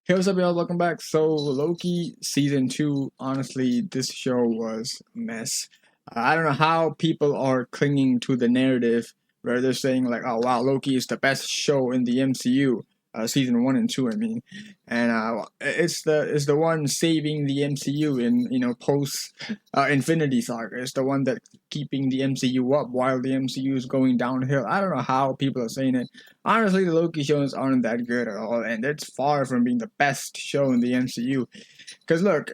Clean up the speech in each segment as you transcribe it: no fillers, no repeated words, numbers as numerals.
Hey, what's up, y'all? Welcome back. So, Loki season 2, honestly, this show was a mess. I don't know how people are clinging to the narrative where they're saying, like, oh, wow, Loki is the best show in the MCU. Season 1 and 2, I mean. And it's the one saving the MCU in, post Infinity Saga. It's the one that keeping the MCU up while the MCU is going downhill. I don't know how people are saying it. Honestly, the Loki shows aren't that good at all, and it's far from being the best show in the MCU. Because look,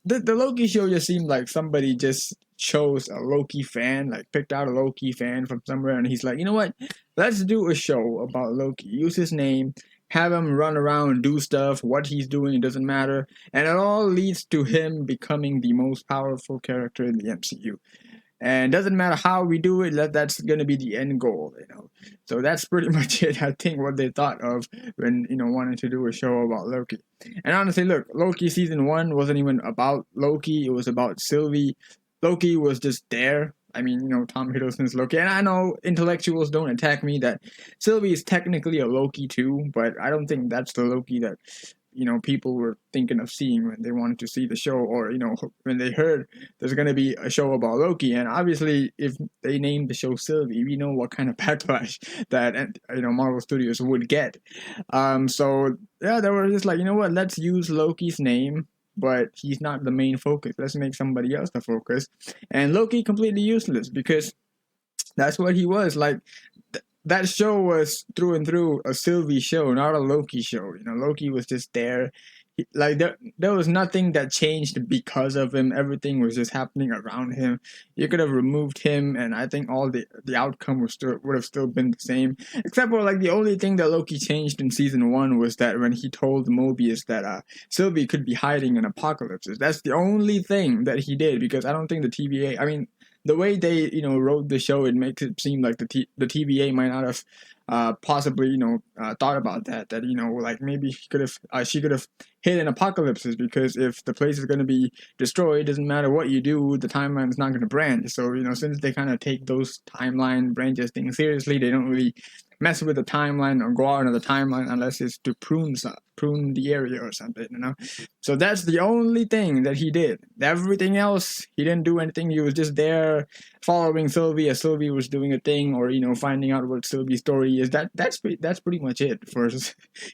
the Loki show just seemed like somebody just chose a Loki fan, like picked out a Loki fan from somewhere, and he's like, you know what? Let's do a show about Loki. Use his name, have him run around, do stuff. What he's doing, it doesn't matter, and it all leads to him becoming the most powerful character in the MCU. And doesn't matter how we do it, that's going to be the end goal. So that's pretty much it. I think what they thought of when wanted to do a show about Loki. And honestly, look, Loki season 1 wasn't even about Loki. It was about Sylvie. Loki was just there. I mean, Tom Hiddleston's Loki, and I know intellectuals don't attack me that Sylvie is technically a Loki too, but I don't think that's the Loki that people were thinking of seeing when they wanted to see the show, or when they heard there's going to be a show about Loki. And obviously, if they named the show Sylvie, we know what kind of backlash that Marvel Studios would get. So yeah, they were just like, you know what, let's use Loki's name, but he's not the main focus. Let's make somebody else the focus. And Loki completely useless because that's what he was like. That show was through and through a Sylvie show, not a Loki show. Loki was just there. Like there was nothing that changed because of him. Everything was just happening around him. You could have removed him, and I think all the outcome would have still been the same. Except for like the only thing that Loki changed in season 1 was that when he told Mobius that Sylvie could be hiding in apocalypses. That's the only thing that he did, because I don't think the TVA. I mean, the way they wrote the show, it makes it seem like the TVA might not have possibly thought about that like maybe she could have hid in apocalypses, because if the place is going to be destroyed, it doesn't matter what you do, the timeline is not going to branch. So since they kind of take those timeline branches things seriously, they don't really mess with the timeline or go out of the timeline unless it's to prune the area or something. So that's the only thing that he did. Everything else, he didn't do anything. He was just there following Sylvie as Sylvie was doing a thing, or finding out what Sylvie's story is. That's pretty much it. For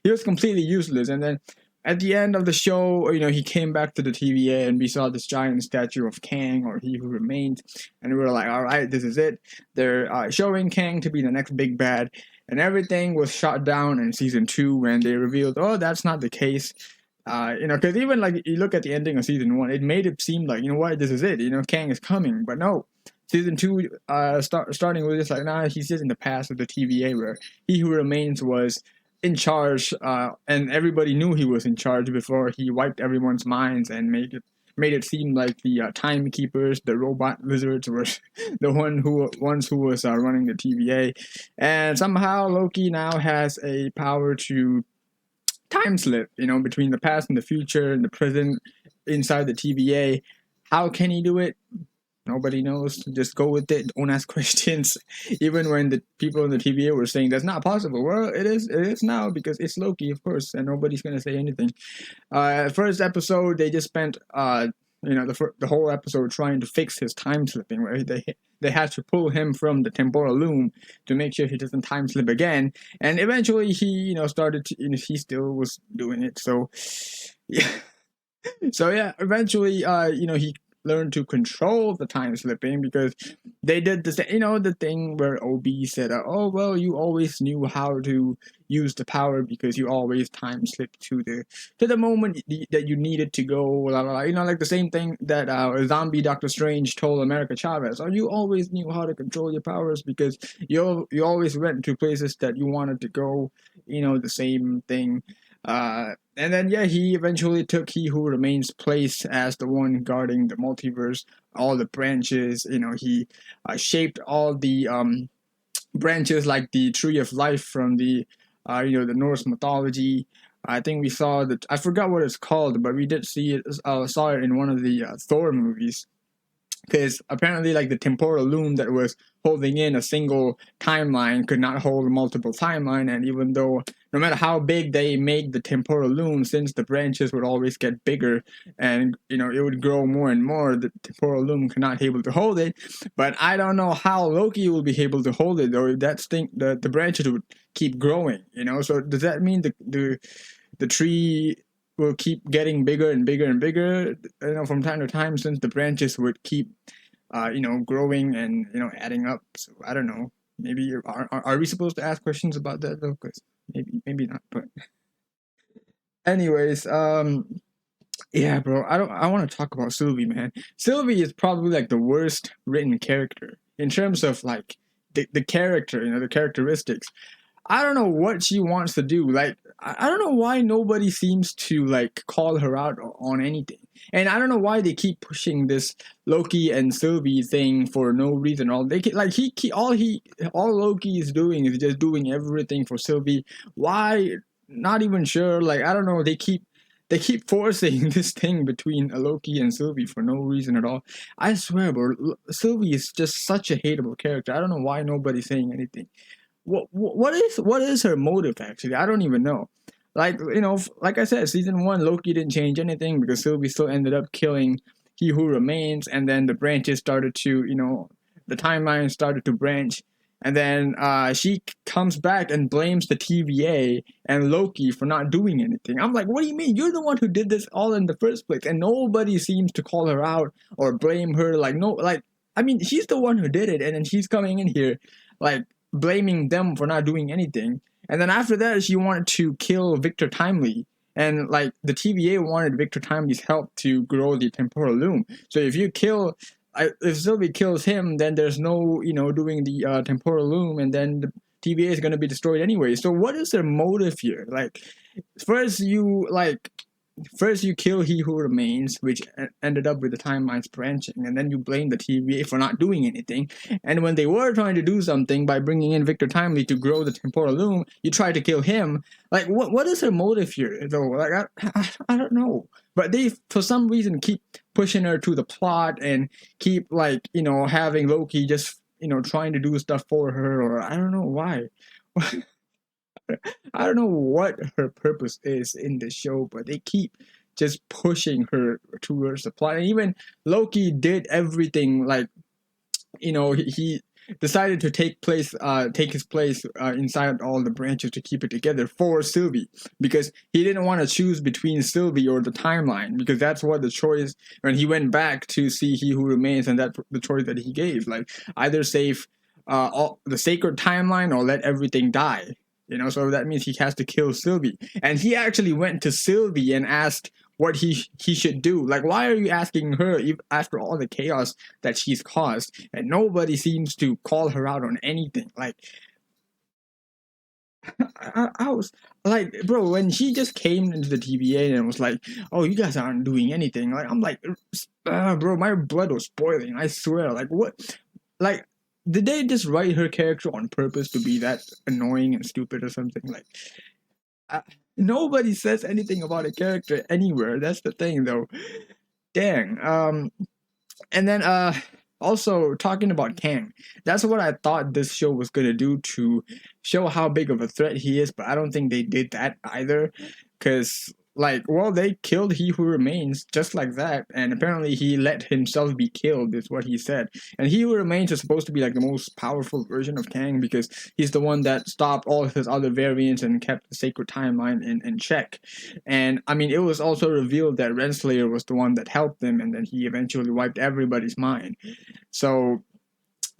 he was completely useless. And then at the end of the show, he came back to the TVA, and we saw this giant statue of Kang, or He Who Remains, and we were like, all right, this is it. They're showing Kang to be the next big bad, and everything was shot down in season 2 when they revealed, oh, that's not the case. Because even like you look at the ending of season 1, it made it seem like, what, this is it. Kang is coming, but no. Season 2, starting with this, like, nah, he's just in the past of the TVA, where He Who Remains was in charge, and everybody knew he was in charge before he wiped everyone's minds and made it seem like the timekeepers, the robot lizards, were the ones who was running the TVA. And somehow Loki now has a power to time slip, between the past and the future and the present inside the TVA. How can he do it? Nobody knows. Just go with it. Don't ask questions. Even when the people in the TVA were saying that's not possible. Well, it is. It is now, because it's Loki, of course, and nobody's gonna say anything. First episode, they just spent the whole episode trying to fix his time slipping, where they had to pull him from the temporal loom to make sure he doesn't time slip again. And eventually, he started to, he still was doing it. So yeah. So yeah, eventually, he learned to control the time slipping, because they did this, the thing where OB said, oh, well, you always knew how to use the power because you always time slipped to the moment that you needed to go, blah, blah, blah. Like the same thing that zombie Doctor Strange told America Chavez. Oh, you always knew how to control your powers because you always went to places that you wanted to go, the same thing. And then, yeah, he eventually took He Who Remains' place as the one guarding the multiverse, all the branches. He shaped all the branches, like the Tree of Life from the Norse mythology. I think we saw that. I forgot what it's called, but we did see it. Saw it in one of the Thor movies, because apparently, like, the temporal loom that was holding in a single timeline could not hold multiple timeline, and even though no matter how big they make the temporal loom, since the branches would always get bigger, and it would grow more and more, the temporal loom cannot able to hold it. But I don't know how Loki will be able to hold it, though. That's thing the branches would keep growing. So does that mean the tree will keep getting bigger and bigger and bigger, from time to time, since the branches would keep, growing and adding up? So I don't know. Maybe are we supposed to ask questions about that though? Because maybe not. But anyways, yeah, bro. I want to talk about Sylvie, man. Sylvie is probably like the worst written character in terms of like the character, the characteristics. I don't know what she wants to do. Like, I don't know why nobody seems to like call her out on anything. And I don't know why they keep pushing this Loki and Sylvie thing for no reason. All Loki is doing is just doing everything for Sylvie. Why? Not even sure. Like, I don't know. They keep forcing this thing between Loki and Sylvie for no reason at all. I swear, bro, Sylvie is just such a hateable character. I don't know why nobody's saying anything. What is her motive, actually? I don't even know. Like, like I said, season 1, Loki didn't change anything because Sylvie still ended up killing He Who Remains, and then the branches started to, the timeline started to branch, and then she comes back and blames the TVA and Loki for not doing anything. I'm like, what do you mean? You're the one who did this all in the first place, and nobody seems to call her out or blame her. Like, no, like, I mean, she's the one who did it, and then she's coming in here, like, blaming them for not doing anything. And then after that, she wanted to kill Victor Timely. And like the TVA wanted Victor Timely's help to grow the temporal loom. So if Sylvie kills him, then there's no, doing the temporal loom, and then the TVA is going to be destroyed anyway. So what is their motive here? Like, first you kill He Who Remains, which ended up with the timelines branching, and then you blame the TVA for not doing anything. And when they were trying to do something by bringing in Victor Timely to grow the temporal loom, you try to kill him. Like, what is her motive here, though? Like, I don't know. But they, for some reason, keep pushing her to the plot and keep, like, having Loki just, trying to do stuff for her, or I don't know why. I don't know what her purpose is in the show, but they keep just pushing her towards the plot. And even Loki did everything, like, he decided to take his place inside all the branches to keep it together for Sylvie, because he didn't want to choose between Sylvie or the timeline, because that's what the choice when he went back to see He Who Remains, and that's the choice that he gave, like, either save all the sacred timeline or let everything die. So that means he has to kill Sylvie. And he actually went to Sylvie and asked what he should do. Like, why are you asking her after all the chaos that she's caused? And nobody seems to call her out on anything. Like, I was like, bro, when she just came into the TVA and was like, oh, you guys aren't doing anything. Like, I'm like, bro, my blood was boiling. I swear. Like, what? Like, did they just write her character on purpose to be that annoying and stupid or something? Like, nobody says anything about a character anywhere. That's the thing, though. Dang. And then also talking about Kang. That's what I thought this show was gonna do, to show how big of a threat he is. But I don't think they did that either, because, like, well, they killed He Who Remains just like that, and apparently he let himself be killed, is what he said. And He Who Remains is supposed to be like the most powerful version of Kang, because he's the one that stopped all his other variants and kept the sacred timeline in check. And I mean, it was also revealed that Renslayer was the one that helped him, and then he eventually wiped everybody's mind. So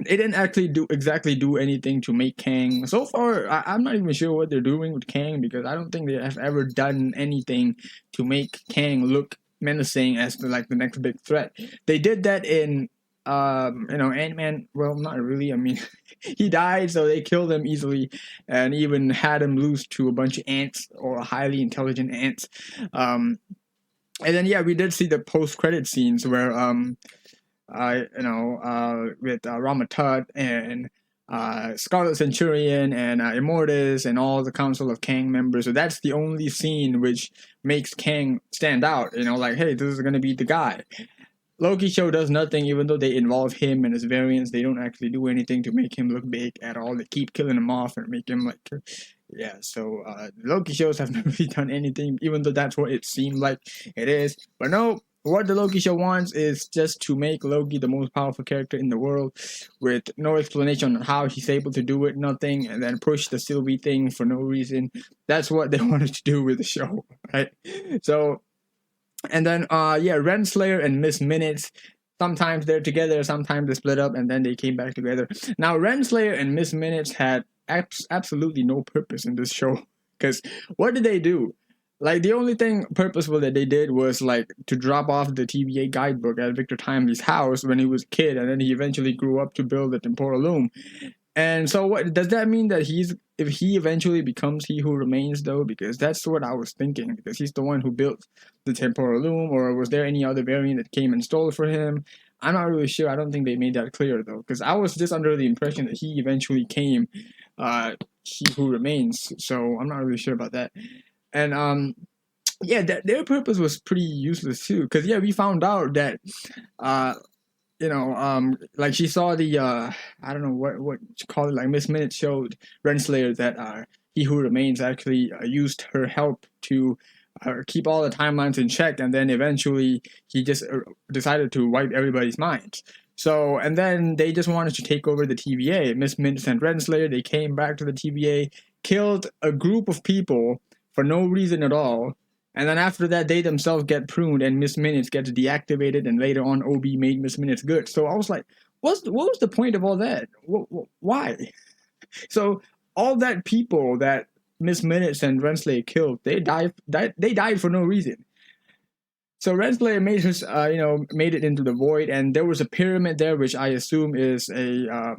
they didn't actually do anything to make Kang. So far, I'm not even sure what they're doing with Kang, because I don't think they have ever done anything to make Kang look menacing as the next big threat. They did that in Ant-Man. Well, not really. I mean, he died, so they killed him easily, and even had him lose to a bunch of ants, or highly intelligent ants. And then we did see the post-credit scenes where with Ramatut and Scarlet Centurion and Immortus and all the Council of Kang members. So that's the only scene which makes Kang stand out. Like, hey, this is gonna be the guy. Loki show does nothing, even though they involve him and his variants. They don't actually do anything to make him look big at all. They keep killing him off and make him like, Yeah, so Loki shows have never really done anything, even though that's what it seemed like it is. But no, what the Loki show wants is just to make Loki the most powerful character in the world, with no explanation on how he's able to do it, nothing, and then push the Sylvie thing for no reason. That's what they wanted to do with the show, right? So, and then yeah, Renslayer and Miss Minutes. Sometimes they're together, sometimes they split up, and then they came back together. Now, Renslayer and Miss Minutes had absolutely no purpose in this show. Because what did they do? Like, the only thing purposeful that they did was, like, to drop off the TVA guidebook at Victor Timely's house when he was a kid, and then he eventually grew up to build the temporal loom. And so, what does that mean that if he eventually becomes He Who Remains, though? Because that's what I was thinking. Because he's the one who built the temporal loom, or was there any other variant that came and stole it for him? I'm not really sure. I don't think they made that clear though. Because I was just under the impression that he eventually came, He Who Remains. So I'm not really sure about that. And yeah, their purpose was pretty useless too. Because yeah, we found out that like she saw the I don't know what you call it, like Miss Minute showed Renslayer that He Who Remains actually used her help to keep all the timelines in check, and then eventually he just decided to wipe everybody's minds. So, and then they just wanted to take over the TVA. Miss Minute and Renslayer, they came back to the TVA, killed a group of people for no reason at all. And then after that, they themselves get pruned, and Miss Minutes gets deactivated, and later on, OB made Miss Minutes good. So I was like, what was the point of all that? Why? So all that people that Miss Minutes and Renslayer killed, they died for no reason. So Renslayer made his, made it into the void, and there was a pyramid there, which I assume is a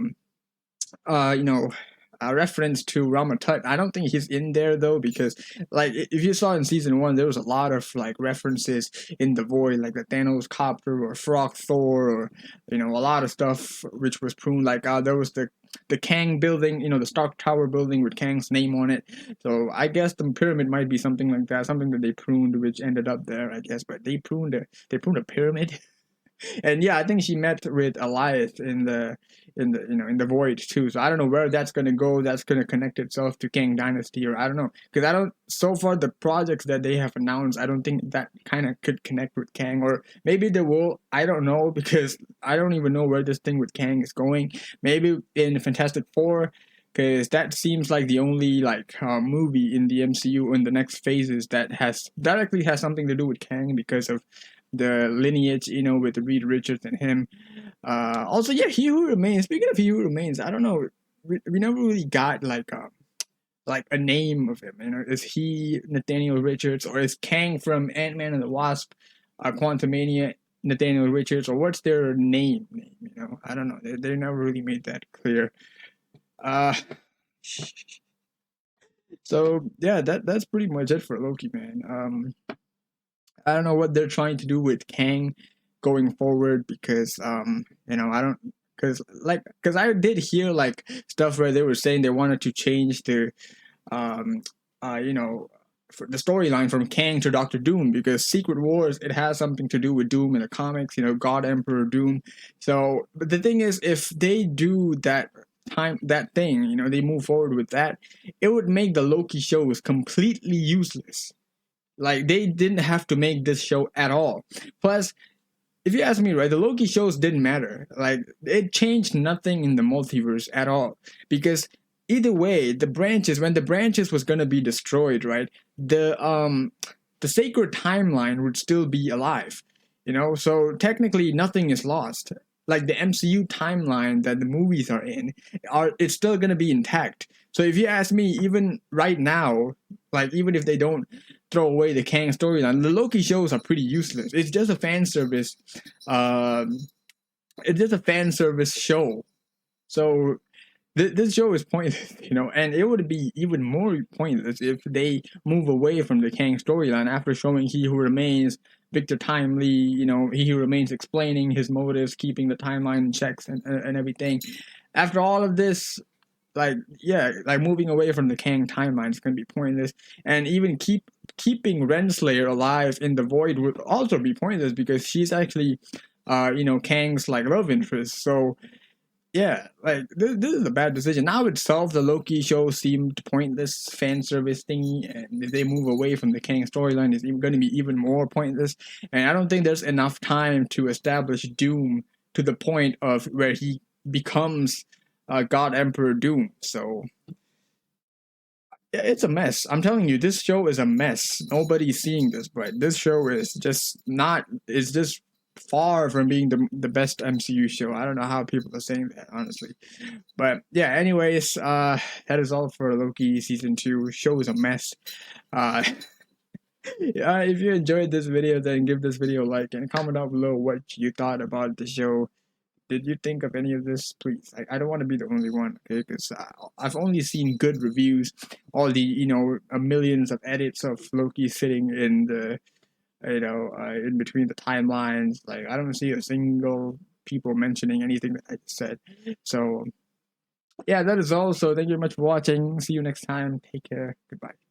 reference to Ramatut. I don't think he's in there though, because like if you saw in season 1, there was a lot of like references in the void, like the Thanos copter or Frog Thor, or a lot of stuff which was pruned. Like there was the Kang building, the Stark Tower building with Kang's name on it. So I guess the pyramid might be something like that, something that they pruned, which ended up there, I guess. But they pruned a pyramid. And yeah, I think she met with Elias in the void too. So I don't know where that's gonna go. That's gonna connect itself to Kang Dynasty, or I don't know, because I don't. So far, the projects that they have announced, I don't think that kind of could connect with Kang, or maybe they will. I don't know, because I don't even know where this thing with Kang is going. Maybe in Fantastic Four, because that seems like the only movie in the MCU in the next phases that directly has something to do with Kang, because of the lineage, with Reed Richards and him. Also, yeah, He Who Remains. Speaking of He Who Remains, I don't know. We never really got like a name of him. Is he Nathaniel Richards, or is Kang from Ant-Man and the Wasp, Quantumania Nathaniel Richards, or what's their name? I don't know. They never really made that clear. So yeah, that's pretty much it for Loki, man. I don't know what they're trying to do with Kang going forward, because I don't, because I did hear like stuff where they were saying they wanted to change the um for the storyline from Kang to Doctor Doom, because Secret Wars, it has something to do with Doom in the comics, God Emperor Doom. So, but the thing is, if they do that thing, they move forward with that, it would make the Loki shows completely useless. Like, they didn't have to make this show at all. Plus, if you ask me, right, the Loki shows didn't matter. Like, it changed nothing in the multiverse at all. Because either way, when the branches was gonna be destroyed, right, the sacred timeline would still be alive. So technically nothing is lost. Like, the MCU timeline that the movies are in, it's still gonna be intact. So if you ask me, even right now, like, even if they don't throw away the Kang storyline, the Loki shows are pretty useless. It's just a fan service. It's just a fan service show. So this show is pointless, and it would be even more pointless if they move away from the Kang storyline after showing He Who Remains, Victor Timely, He Who Remains explaining his motives, keeping the timeline in checks and everything. After all of this, moving away from the Kang timeline is going to be pointless, and even keeping Renslayer alive in the void would also be pointless, because she's actually, Kang's love interest. So Yeah, like this is a bad decision. Now itself, the Loki show seemed pointless fan service thingy, and if they move away from the Kang storyline, it's going to be even more pointless. And I don't think there's enough time to establish Doom to the point of where he becomes God Emperor Doom. So yeah, it's a mess. I'm telling you, this show is a mess. Nobody's seeing this, but this show is just not. It's just far from being the best MCU show. I don't know how people are saying that, honestly. But yeah, anyways, that is all for Loki season 2. Show is a mess. Uh, if you enjoyed this video, then give this video a like and comment down below what you thought about the show. Did you think of any of this? Please, I don't want to be the only one, okay? Because I've only seen good reviews, all the millions of edits of Loki sitting in the in between the timelines. Like I don't see a single people mentioning anything that I said. So yeah, that is all. So thank you very much for watching. See you next time. Take care. Goodbye.